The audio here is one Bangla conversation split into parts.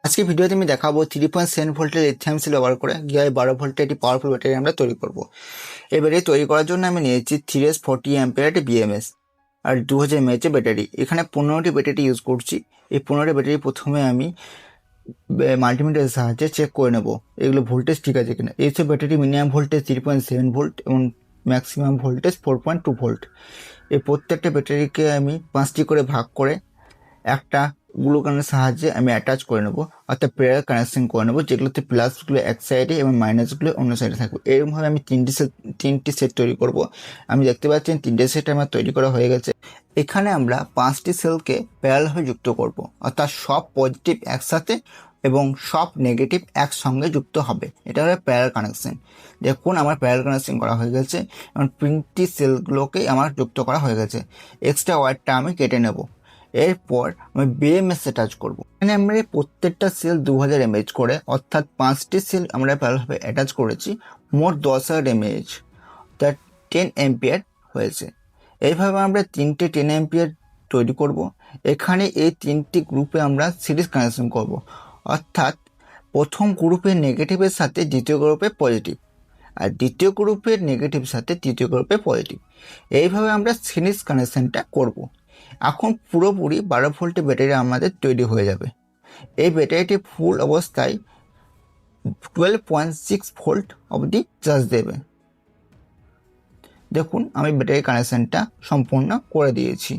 আজকে ভিডিওতে আমি দেখাবো 3.7 ভোল্টের লিথিয়াম সেল ব্যবহার করে কীভাবে 12 ভোল্টের একটি পাওয়ারফুল ব্যাটারি আমরা তৈরি করব। এই ব্যাটারি তৈরি করার জন্য আমি নিয়েছি 3S40 অ্যাম্পিয়ার একটি বিএমএস আর 2000 mAh ব্যাটারি। এখানে 15টি ব্যাটারি ইউজ করছি। এই 15টি ব্যাটারি প্রথমে আমি মাল্টিমিটারের সাহায্যে চেক করে নেব এগুলো ভোল্টেজ ঠিক আছে কিনা। এইসব ব্যাটারি মিনিমাম ভোল্টেজ 3.7 ভোল্ট এবং ম্যাক্সিমাম ভোল্টেজ 4.2 ভোল্ট। এই প্রত্যেকটা ব্যাটারিকে আমি 5টি করে ভাগ করে একটা গ্লুকানের সাহায্যে আমি অ্যাটাচ করে নেবো, অর্থাৎ প্যারালাল কানেকশন করে নেবো, যেগুলোতে প্লাসগুলো এক সাইডে এবং মাইনাসগুলো অন্য সাইডে থাকবে। এরকমভাবে আমি তিনটি সেট তৈরি করব। আমি দেখতে পাচ্ছি 3টে সেট আমার তৈরি করা হয়ে গেছে। এখানে আমরা 5টি সেলকে প্যারালালভাবে যুক্ত করব, অর্থাৎ সব পজিটিভ একসাথে এবং সব নেগেটিভ একসঙ্গে যুক্ত হবে। এটা হলো প্যারালাল কানেকশন। দেখুন আমার প্যারালাল কানেকশন করা হয়ে গেছে এবং 3টি সেলগুলোকে আমার যুক্ত করা হয়ে গেছে। এক্সট্রা ওয়্যারটা আমি কেটে নেব। এরপর আমি বিএমএস অ্যাটাচ করব। এখানে আমরা প্রত্যেকটা সেল 2000 mAh করে, অর্থাৎ 5টি সেল আমরা প্যারালালভাবে অ্যাটাচ করেছি, মোট 10,000 mAh, অর্থাৎ 10 অ্যাম্পিয়ার হয়েছে। এইভাবে আমরা 3টে 10 অ্যাম্পিয়ার তৈরি করব। এখানে এই 3টি গ্রুপে আমরা সিরিজ কানেকশন করব, অর্থাৎ প্রথম গ্রুপের নেগেটিভের সাথে দ্বিতীয় গ্রুপে পজিটিভ আর দ্বিতীয় গ্রুপের নেগেটিভের সাথে তৃতীয় গ্রুপে পজিটিভ। এইভাবে আমরা সিরিজ কানেকশনটা করব। এখন পুরোপুরি 12 ভোল্টের ব্যাটারি আমাদের তৈরি হয়ে যাবে। এই ব্যাটারিটি ফুল অবস্থায় 12.6 ভোল্ট অবধি চার্জ দেবে। দেখুন আমি ব্যাটারি কানেকশনটা সম্পূর্ণ করে দিয়েছি।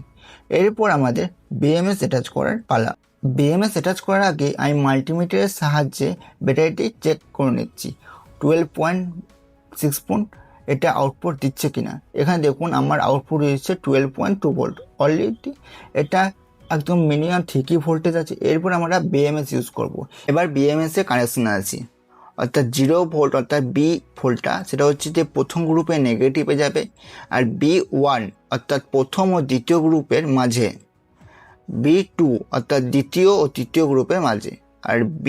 এরপর আমাদের বিএমএস অ্যাটাচ করার পালা। বিএমএস অ্যাটাচ করার আগে আমি মাল্টিমিটারের সাহায্যে ব্যাটারিটি চেক করে নিচ্ছি 12.6 ভোল্ট এটা আউটপুট দিচ্ছে কিনা। এখানে দেখুন আমার আউটপুট দিচ্ছে 12.2 ভোল্ট। অলরেডি এটা একদম মিনিমাম ঠিকই ভোল্টেজ আছে। এরপর আমরা বিএমএস ইউজ করব। এবার বিএমএস এর কানেকশন আছে, অর্থাৎ 0 ভোল্ট অর্থাৎ বি ভোল্টটা সেটা হচ্ছে যে প্রথম গ্রুপে নেগেটিভে যাবে, আর B1 অর্থাৎ প্রথম ও দ্বিতীয় গ্রুপের মাঝে, B2 অর্থাৎ দ্বিতীয় ও তৃতীয় গ্রুপের মাঝে, আর B+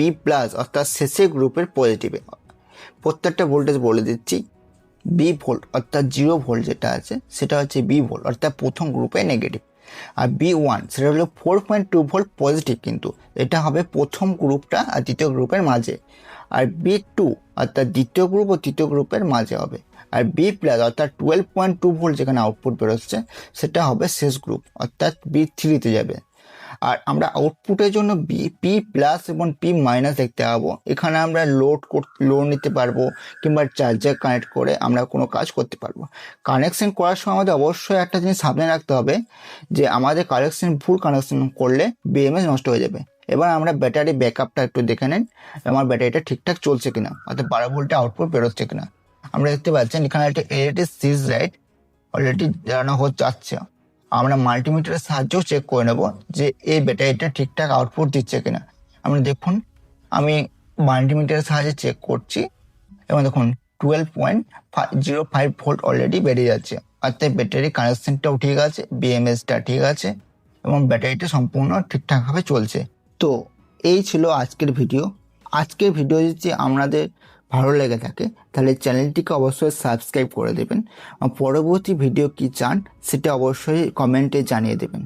অর্থাৎ শেষের গ্রুপের পজিটিভে। প্রত্যেকটা ভোল্টেজ বলে দিচ্ছি। বি ভোল্ট অর্থাৎ 0 ভোল্ট যেটা আছে সেটা হচ্ছে বি ভোল্ট, অর্থাৎ প্রথম গ্রুপে নেগেটিভ। আর B1 সেটা হলো 4.2 ভোল্ট পজিটিভ, কিন্তু এটা হবে প্রথম গ্রুপটা আর দ্বিতীয় গ্রুপের মাঝে। আর B2 অর্থাৎ দ্বিতীয় গ্রুপ ও তৃতীয় গ্রুপের মাঝে হবে। আর B+ অর্থাৎ 12.2 ভোল্ট যেখানে আউটপুট বেরোচ্ছে সেটা হবে শেষ গ্রুপ, অর্থাৎ B3-তে যাবে। আর আমরা আউটপুটের জন্য P+ এবং P- দেখতে পাবো। এখানে আমরা লোড নিতে পারবো কিংবা চার্জার কানেক্ট করে আমরা কোনো কাজ করতে পারবো। কানেকশন করার সময় আমাদের অবশ্যই একটা জিনিস সাবধানে রাখতে হবে যে আমাদের ভুল কানেকশন করলে বিএমএস নষ্ট হয়ে যাবে। এবার আমরা ব্যাটারি ব্যাকআপটা একটু দেখে নেন, আমার ব্যাটারিটা ঠিকঠাক চলছে কিনা, অর্থাৎ 12 ভোল্টের আউটপুট বেরোচ্ছে কিনা। আমরা দেখতে পাচ্ছেন এখানে একটা এলইডি সিরিজ লাইট অলরেডি জ্বালানো যাচ্ছে। আমরা মাল্টিমিটারের সাহায্যেও চেক করে নেব যে এই ব্যাটারিটা ঠিকঠাক আউটপুট দিচ্ছে কিনা। আমরা দেখুন আমি মাল্টিমিটারের সাহায্যে চেক করছি এবং দেখুন 12.05 ভোল্ট অলরেডি বেরিয়ে যাচ্ছে, অর্থাৎ ব্যাটারি কানেকশনটাও ঠিক আছে, বিএমএসটা ঠিক আছে এবং ব্যাটারিটা সম্পূর্ণ ঠিকঠাকভাবে চলছে। তো এই ছিল আজকের ভিডিও। আজকের ভিডিও যদি আপনাদের ভালো লেগে থাকে তাহলে চ্যানেলটিকে অবশ্যই সাবস্ক্রাইব করে দেবেন। পরবর্তী ভিডিও কি চান সেটা অবশ্যই কমেন্টে জানিয়ে দেবেন।